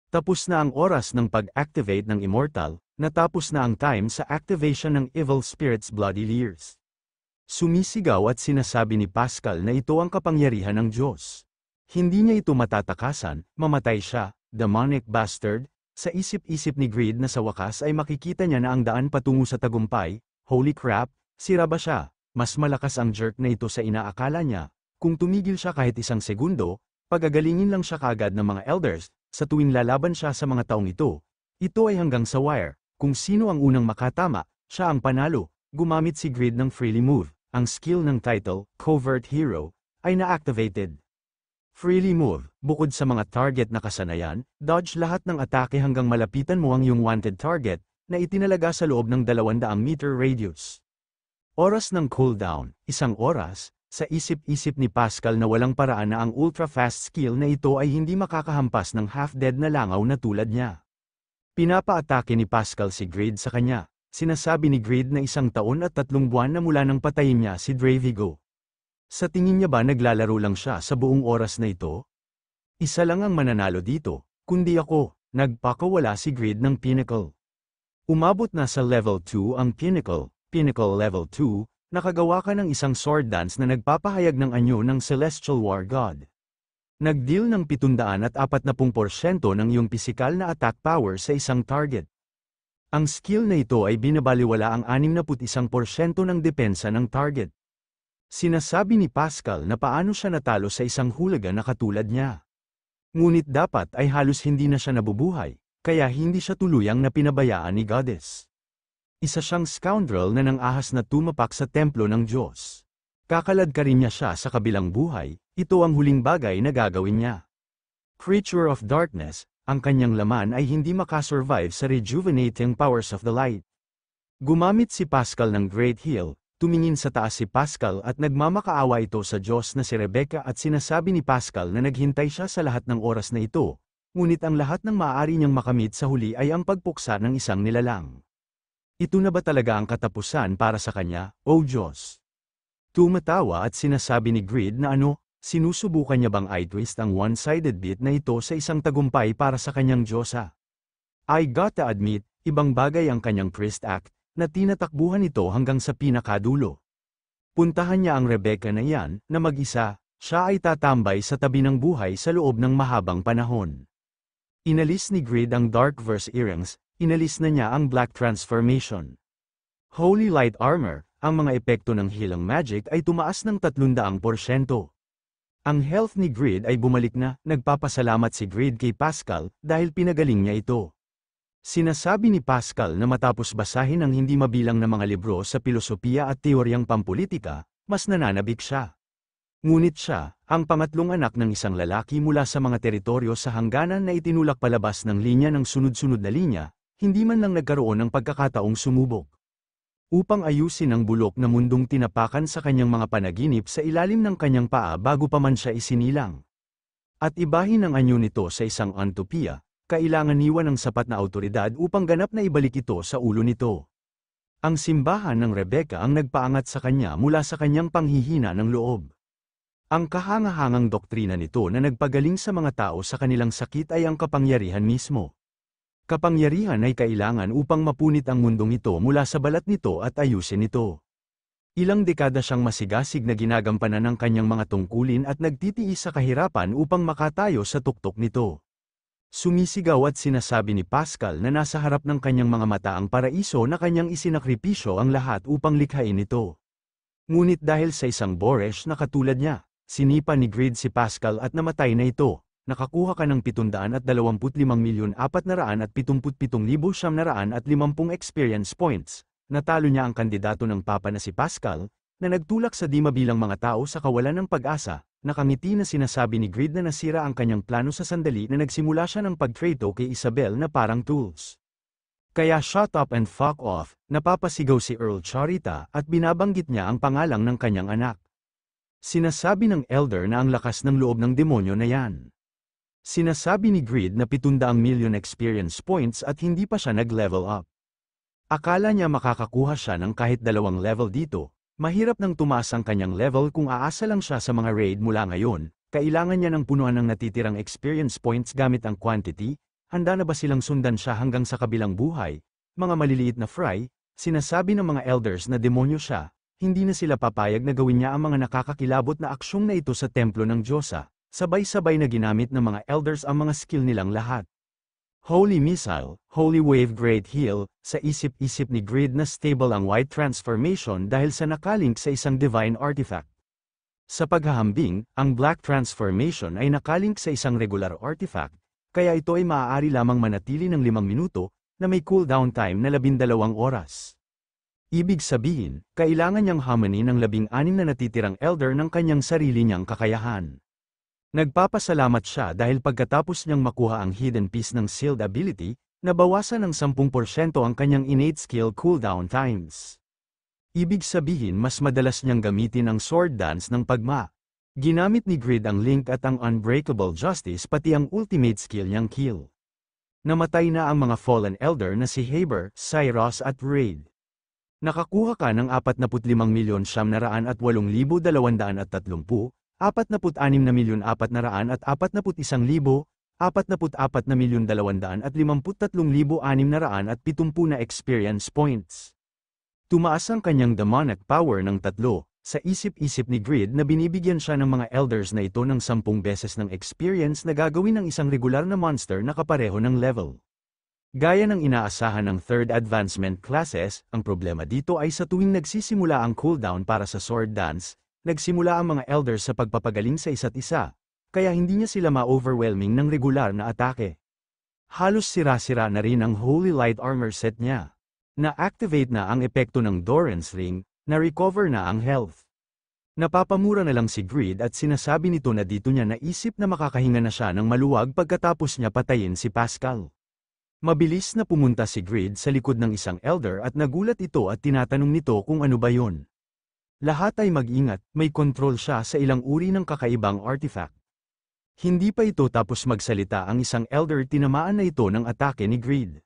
Tapos na ang oras ng pag-activate ng Immortal, natapos na ang time sa activation ng Evil Spirit's Bloody Leers. Sumisigaw at sinasabi ni Pascal na ito ang kapangyarihan ng Diyos. Hindi niya ito matatakasan, mamatay siya, demonic bastard. Sa isip-isip ni Greed na sa wakas ay makikita niya na ang daan patungo sa tagumpay. Holy crap, sira ba siya? Mas malakas ang jerk na ito sa inaakala niya. Kung tumigil siya kahit isang segundo, pagagalingin lang siya kaagad ng mga elders. Sa tuwing lalaban siya sa mga taong ito ay hanggang sa wire. Kung sino ang unang makatama, siya ang panalo. Gumamit si Greed ng Freely Move. Ang skill ng title, Covert Hero, ay na-activated. Freely Move, bukod sa mga target na kasanayan, dodge lahat ng atake hanggang malapitan mo ang iyong wanted target, na itinalaga sa loob ng 200 meter radius. Oras ng cooldown, 1 oras. Sa isip-isip ni Pascal na walang paraan na ang ultra-fast skill na ito ay hindi makakahampas ng half-dead na langaw na tulad niya. Pinapaatake ni Pascal si Greed sa kanya. Sinasabi ni Greed na 1 taon at 3 buwan na mula nang patayin niya si Dravigo. Sa tingin niya ba naglalaro lang siya sa buong oras na ito? Isa lang ang mananalo dito, kundi ako. Nagpakawala si Greed ng Pinnacle. Umabot na sa level 2 ang Pinnacle level 2, nakagawa ka ng isang sword dance na nagpapahayag ng anyo ng Celestial War God. Nag-deal ng 740% ng iyong pisikal na attack power sa isang target. Ang skill na ito ay binabaliwala ang 61% ng depensa ng target. Sinasabi ni Pascal na paano siya natalo sa isang hulaga na katulad niya. Ngunit dapat ay halos hindi na siya nabubuhay, kaya hindi siya tuluyang na pinabayaan ni Goddess. Isa siyang scoundrel na nang-ahas na tumapak sa templo ng Diyos. Kakalad ka rin niya siya sa kabilang buhay, ito ang huling bagay na gagawin niya. Creature of Darkness, ang kanyang laman ay hindi makasurvive sa rejuvenating powers of the light. Gumamit si Pascal ng Great Heal, tumingin sa taas si Pascal at nagmamakaawa ito sa Diyos na si Rebecca at sinasabi ni Pascal na naghintay siya sa lahat ng oras na ito, ngunit ang lahat ng maaari niyang makamit sa huli ay ang pagpuksa ng isang nilalang. Ito na ba talaga ang katapusan para sa kanya, O Diyos? Tumatawa at sinasabi ni Greed na sinusubukan niya bang i-twist ang one-sided beat na ito sa isang tagumpay para sa kanyang Diyosa? I gotta admit, ibang bagay ang kanyang priest act, na tinatakbuhan ito hanggang sa pinakadulo. Puntahan niya ang Rebecca na yan, na mag-isa, siya ay tatambay sa tabi ng buhay sa loob ng mahabang panahon. Inalis ni Greed ang Dark Verse Earrings, inalis na niya ang Black Transformation. Holy Light Armor, ang mga epekto ng Healing Magic ay tumaas ng 300%. Ang health ni Greed ay bumalik na, nagpapasalamat si Greed kay Pascal dahil pinagaling niya ito. Sinasabi ni Pascal na matapos basahin ang hindi mabilang na mga libro sa pilosopiya at teoryang pampulitika, mas nananabik siya. Ngunit siya, ang pangatlong anak ng isang lalaki mula sa mga teritoryo sa hangganan na itinulak palabas ng linya ng sunod-sunod na linya, hindi man lang nagkaroon ng pagkakataong sumubok. Upang ayusin ang bulok na mundong tinapakan sa kanyang mga panaginip sa ilalim ng kanyang paa bago pa man siya isinilang. At ibahin ang anyo nito sa isang antopiya, kailangan niwan ng sapat na autoridad upang ganap na ibalik ito sa ulo nito. Ang simbahan ng Rebecca ang nagpaangat sa kanya mula sa kanyang panghihina ng loob. Ang kahangahangang doktrina nito na nagpagaling sa mga tao sa kanilang sakit ay ang kapangyarihan mismo. Kapangyarihan ay kailangan upang mapunit ang mundong ito mula sa balat nito at ayusin ito. Ilang dekada siyang masigasig na ginagampanan ng kanyang mga tungkulin at nagtitiis sa kahirapan upang makatayo sa tuktok nito. Sumisigaw at sinasabi ni Pascal na nasa harap ng kanyang mga mata ang paraiso na kanyang isinakripisyo ang lahat upang likhain ito. Ngunit dahil sa isang boresh na katulad niya, sinipa ni Greed si Pascal at namatay na ito. Nakakuha ka ng 725,477,950 experience points. Natalo niya ang kandidato ng Papa na si Pascal, na nagtulak sa di mabilang mga tao sa kawalan ng pag-asa. Nakangiti na sinasabi ni Greed na nasira ang kanyang plano sa sandali na nagsimula siya ng pagtrato kay Isabel na parang tools. Kaya shut up and fuck off, napapasigaw si Earl Charita at binabanggit niya ang pangalang ng kanyang anak. Sinasabi ng elder na ang lakas ng loob ng demonyo na yan. Sinasabi ni Greed na 700 million experience points at hindi pa siya nag-level up. Akala niya makakakuha siya ng kahit 2 level dito, mahirap nang tumaas ang kanyang level kung aasa lang siya sa mga raid mula ngayon, kailangan niya ng punuan ng natitirang experience points gamit ang quantity, handa na ba silang sundan siya hanggang sa kabilang buhay? Mga maliliit na fry, sinasabi ng mga elders na demonyo siya, hindi na sila papayag na gawin niya ang mga nakakakilabot na aksyong na ito sa templo ng Diyosa. Sabay-sabay na ginamit ng mga elders ang mga skill nilang lahat. Holy Missile, Holy Wave Great Heal, sa isip-isip ni Grid na stable ang White Transformation dahil sa nakalink sa isang Divine Artifact. Sa paghahambing, ang Black Transformation ay nakalink sa isang regular artifact, kaya ito ay maaari lamang manatili ng 5 minuto, na may cooldown time na 12 oras. Ibig sabihin, kailangan niyang harmony ng 16 na natitirang elder ng kanyang sarili niyang kakayahan. Nagpapasalamat siya dahil pagkatapos niyang makuha ang hidden piece ng sealed ability, nabawasan ng 10% ang kanyang innate skill cooldown times. Ibig sabihin mas madalas niyang gamitin ang sword dance ng pagma. Ginamit ni Grid ang Link at ang Unbreakable Justice pati ang ultimate skill niyang Kill. Namatay na ang mga fallen elder na si Haber, Cyrus at Raid. Nakakuha ka ng 45,808,230, 46,441,044,253,670 na experience points. Tumaas ang kanyang demonic power ng 3, sa isip-isip ni Grid na binibigyan siya ng mga elders na ito ng 10 beses ng experience na gagawin ng isang regular na monster na kapareho ng level. Gaya ng inaasahan ng 3rd advancement classes, ang problema dito ay sa tuwing nagsisimula ang cooldown para sa sword dance, nagsimula ang mga elders sa pagpapagaling sa isa't isa, kaya hindi niya sila ma-overwhelming ng regular na atake. Halos sira-sira na rin ang Holy Light Armor set niya. Na-activate na ang epekto ng Doran's Ring, na-recover na ang health. Napapamura na lang si Grid at sinasabi nito na dito niya naisip na makakahinga na siya ng maluwag pagkatapos niya patayin si Pascal. Mabilis na pumunta si Grid sa likod ng isang elder at nagulat ito at tinatanong nito kung ano ba yon. Lahat ay mag-ingat, may control siya sa ilang uri ng kakaibang artifact. Hindi pa ito tapos magsalita ang isang elder tinamaan na ito ng atake ni Grid.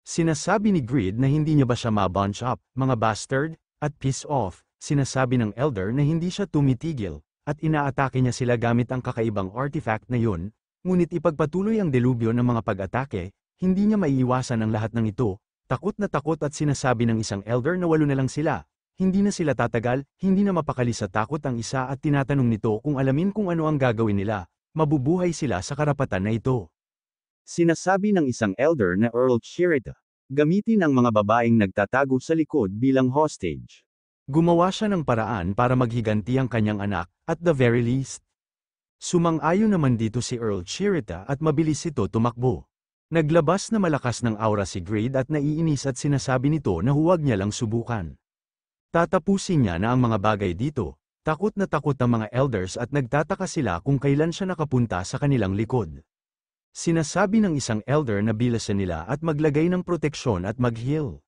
Sinasabi ni Grid na hindi niya ba siya ma-bunch up, mga bastard, at piss off, sinasabi ng elder na hindi siya tumitigil, at inaatake niya sila gamit ang kakaibang artifact na yun, ngunit ipagpatuloy ang delubyo ng mga pag-atake, hindi niya maiiwasan ang lahat ng ito, takot at sinasabi ng isang elder na 8 na lang sila. Hindi na sila tatagal, hindi na mapakali sa takot ang isa at tinatanong nito kung alamin kung ano ang gagawin nila, mabubuhay sila sa karapatan na ito. Sinasabi ng isang elder na Earl Chirita, gamitin ang mga babaeng nagtatago sa likod bilang hostage. Gumawa siya ng paraan para maghiganti ang kanyang anak, at the very least. Sumang-ayon naman dito si Earl Chirita at mabilis ito tumakbo. Naglabas na malakas ng aura si Grid at naiinis at sinasabi nito na huwag niya lang subukan. Tatapusin niya na ang mga bagay dito, takot na takot ang mga elders at nagtataka sila kung kailan siya nakapunta sa kanilang likod. Sinasabi ng isang elder na bilasan nila at maglagay ng proteksyon at mag-heal.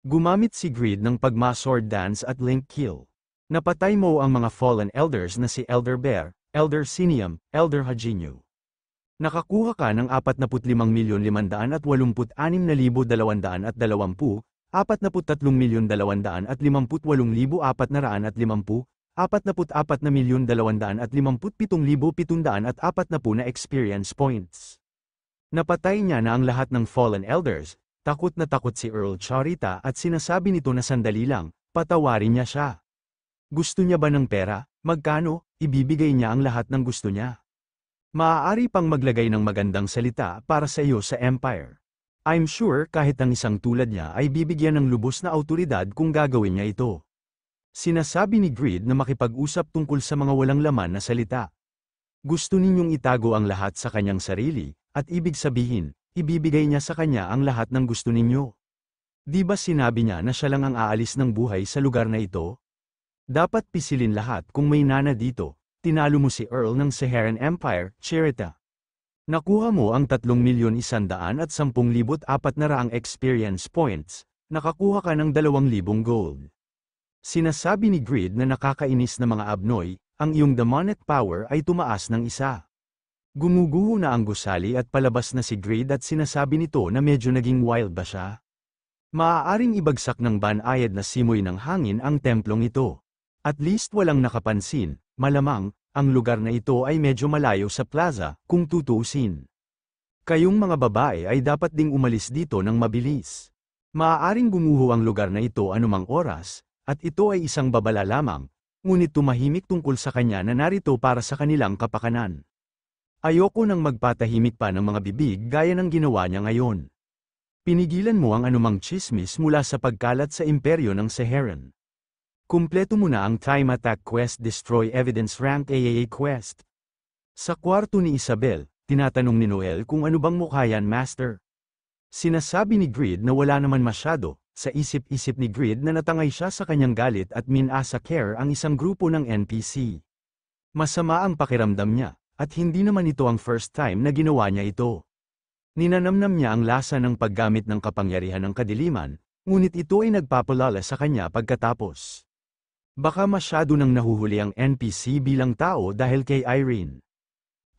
Gumamit si Grid ng pagma-sword dance at link kill. Napatay mo ang mga fallen elders na si Elder Bear, Elder Siniam, Elder Hajinyo. Nakakuha ka ng 45,286,220, 43,258,450, 44,257,740 na experience points. Napatay niya na ang lahat ng fallen elders, takot na takot si Earl Charita at sinasabi nito na sandali lang, patawarin niya siya. Gusto niya ba ng pera? Magkano? Ibibigay niya ang lahat ng gusto niya. Maaari pang maglagay ng magandang salita para sa iyo sa Empire. I'm sure kahit ang isang tulad niya ay bibigyan ng lubos na awtoridad kung gagawin niya ito. Sinasabi ni Grid na makipag-usap tungkol sa mga walang laman na salita. Gusto ninyong itago ang lahat sa kanyang sarili, at ibig sabihin, ibibigay niya sa kanya ang lahat ng gusto ninyo. Di ba sinabi niya na siya lang ang aalis ng buhay sa lugar na ito? Dapat pisilin lahat kung may nana dito. Tinalo mo si Earl ng Saharan Empire, Chirita. Nakuha mo ang 3,110,400 experience points, nakakuha ka ng 2,000 gold. Sinasabi ni Grid na nakakainis na mga abnoy, ang iyong demonic power ay tumaas ng isa. Gumuguho na ang gusali at palabas na si Grid at sinasabi nito na medyo naging wild ba siya? Maaaring ibagsak ng banayad na simoy ng hangin ang templong ito. At least walang nakapansin, malamang, ang lugar na ito ay medyo malayo sa plaza, kung tutuusin. Kayong mga babae ay dapat ding umalis dito ng mabilis. Maaaring gumuho ang lugar na ito anumang oras, at ito ay isang babala lamang, ngunit tumahimik tungkol sa kanya na narito para sa kanilang kapakanan. Ayoko nang magpatahimik pa ng mga bibig gaya ng ginawa niya ngayon. Pinigilan mo ang anumang chismis mula sa pagkalat sa imperyo ng Seheran. Kumpleto mo na ang Time Attack Quest Destroy Evidence Rank AAA Quest. Sa kwarto ni Isabel, tinatanong ni Noel kung ano bang mukha yan, Master. Sinasabi ni Grid na wala naman masyado, sa isip-isip ni Grid na natangay siya sa kanyang galit at minasa Care ang isang grupo ng NPC. Masama ang pakiramdam niya, at hindi naman ito ang first time na ginawa niya ito. Ninanamnam niya ang lasa ng paggamit ng kapangyarihan ng kadiliman, ngunit ito ay nagpapalala sa kanya pagkatapos. Baka masyado nang nahuhuli ang NPC bilang tao dahil kay Irene.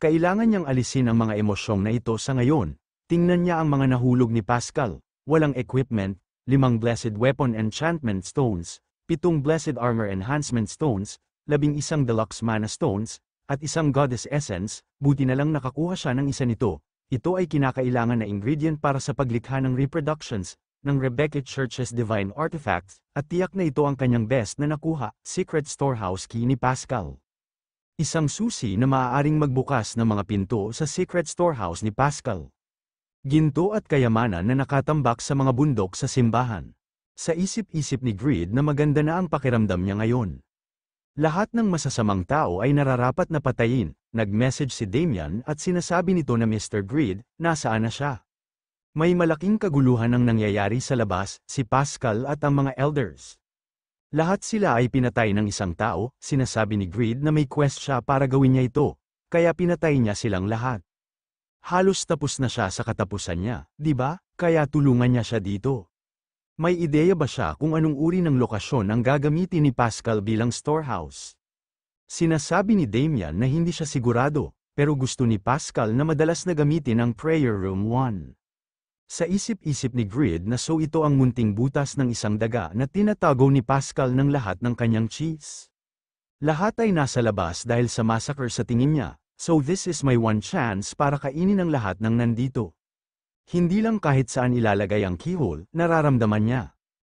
Kailangan niyang alisin ang mga emosyong na ito sa ngayon. Tingnan niya ang mga nahulog ni Pascal, walang equipment, 5 Blessed Weapon Enchantment Stones, 7 Blessed Armor Enhancement Stones, 11 Deluxe Mana Stones, at 1 Goddess Essence, buti na lang nakakuha siya ng isa nito. Ito ay kinakailangan na ingredient para sa paglikha ng reproductions, ng Rebecca Church's Divine Artifacts, at tiyak na ito ang kanyang best na nakuha, Secret Storehouse Key ni Pascal. Isang susi na maaaring magbukas ng mga pinto sa Secret Storehouse ni Pascal. Ginto at kayamanan na nakatambak sa mga bundok sa simbahan. Sa isip-isip ni Grid na maganda na ang pakiramdam niya ngayon. Lahat ng masasamang tao ay nararapat na patayin. Nag-message si Damian at sinasabi nito na Mr. Grid, nasaan na siya. May malaking kaguluhan ang nangyayari sa labas, si Pascal at ang mga elders. Lahat sila ay pinatay ng isang tao, sinasabi ni Grid na may quest siya para gawin niya ito, kaya pinatay niya silang lahat. Halos tapos na siya sa katapusan niya, di ba? Kaya tulungan niya siya dito. May ideya ba siya kung anong uri ng lokasyon ang gagamitin ni Pascal bilang storehouse? Sinasabi ni Damian na hindi siya sigurado, pero gusto ni Pascal na madalas na gamitin ang Prayer Room 1. Sa isip-isip ni Grid na so ito ang munting butas ng isang daga na tinatago ni Pascal ng lahat ng kanyang cheese. Lahat ay nasa labas dahil sa massacre sa tingin niya, so this is my one chance para kainin ang lahat ng nandito. Hindi lang kahit saan ilalagay ang keyhole, nararamdaman niya.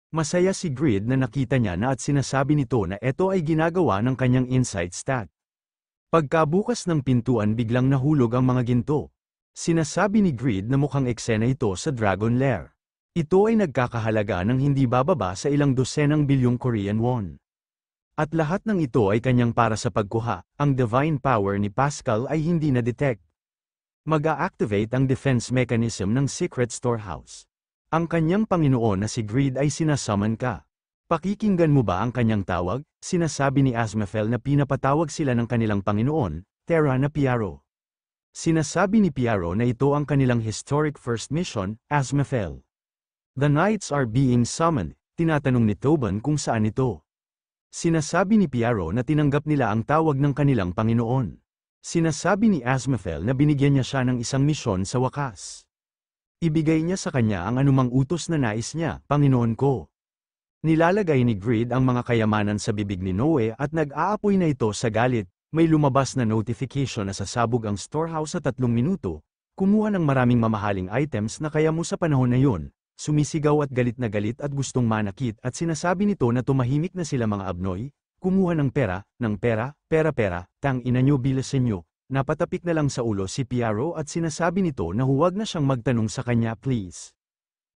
Masaya si Grid na nakita niya na at sinasabi nito na ito ay ginagawa ng kanyang insight stat. Pagkabukas ng pintuan biglang nahulog ang mga ginto. Sinasabi ni Grid na mukhang eksena ito sa Dragon Lair. Ito ay nagkakahalaga ng hindi bababa sa ilang dosenang bilyong Korean won. At lahat ng ito ay kanyang para sa pagkuha, ang divine power ni Pascal ay hindi na-detect. Mag-a-activate ang defense mechanism ng Secret Storehouse. Ang kanyang Panginoon na si Grid ay sinasummon ka. Pakikinggan mo ba ang kanyang tawag? Sinasabi ni Asmafel na pinapatawag sila ng kanilang Panginoon, Terra na Piaro. Sinasabi ni Piaro na ito ang kanilang historic first mission, Asmafel. The Knights are being summoned, tinatanong ni Tobin kung saan ito. Sinasabi ni Piaro na tinanggap nila ang tawag ng kanilang Panginoon. Sinasabi ni Asmafel na binigyan niya siya ng isang misyon sa wakas. Ibigay niya sa kanya ang anumang utos na nais niya, Panginoon ko. Nilalagay ni Grid ang mga kayamanan sa bibig ni Noe at nag-aapoy na ito sa galit. May lumabas na notification na sasabog ang storehouse sa 3 minuto, kumuha ng maraming mamahaling items na kaya mo sa panahon na yun, sumisigaw at galit at gustong manakit at sinasabi nito na tumahimik na sila mga abnoy, kumuha ng pera, tang ina nyo bilasin nyo, napatapik na lang sa ulo si Piaro at sinasabi nito na huwag na siyang magtanong sa kanya please.